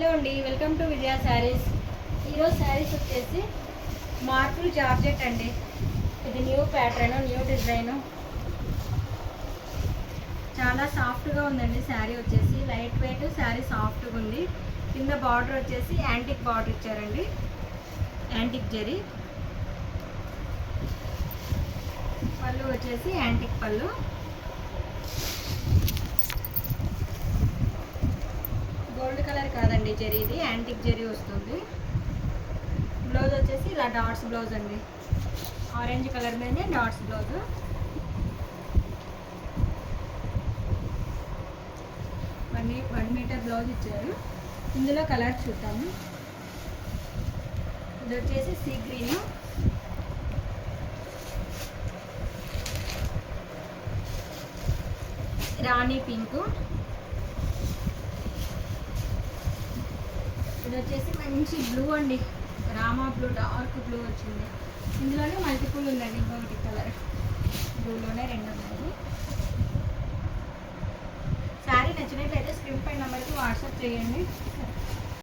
Hello అండి, welcome to విజయ శారీస్. ఈరోజు శారీస్ వచ్చేసి మార్బుల్ జార్జెట్ అండి. ఇది న్యూ ప్యాటర్న్, న్యూ డిజైన్. చాలా సాఫ్ట్గా ఉందండి. శారీ వచ్చేసి లైట్ వెయిట్, శారీ సాఫ్ట్గా ఉంది. కింద బార్డర్ వచ్చేసి యాంటిక్ బార్డర్ ఇచ్చారండి, యాంటిక్ జరీ. పళ్ళు వచ్చేసి యాంటిక్ పళ్ళు. గోల్డ్ కలర్ కాదండి జరీ, ఇది యాంటిక్ జరీ వస్తుంది. బ్లౌజ్ వచ్చేసి ఇలా డాట్స్ బ్లౌజ్ అండి, ఆరెంజ్ కలర్ మీదే dots blouse. One metre blouse ఇచ్చారు. ఇందులో కలర్ చూద్దాము. ఇది వచ్చేసి సీ గ్రీన్, రాణి పింక్, ఇది వచ్చేసి మంచి బ్లూ అండి, రామా బ్లూ, డార్క్ బ్లూ వచ్చింది. ఇందులోనే మల్టిపుల్ ఉందండి, ఇంకొకటి కలర్ బ్లూలోనే రెండు ఉన్నాయి. శారీ నచ్చినట్లయితే స్క్రీన్ పై నెంబర్కి వాట్సాప్ చేయండి.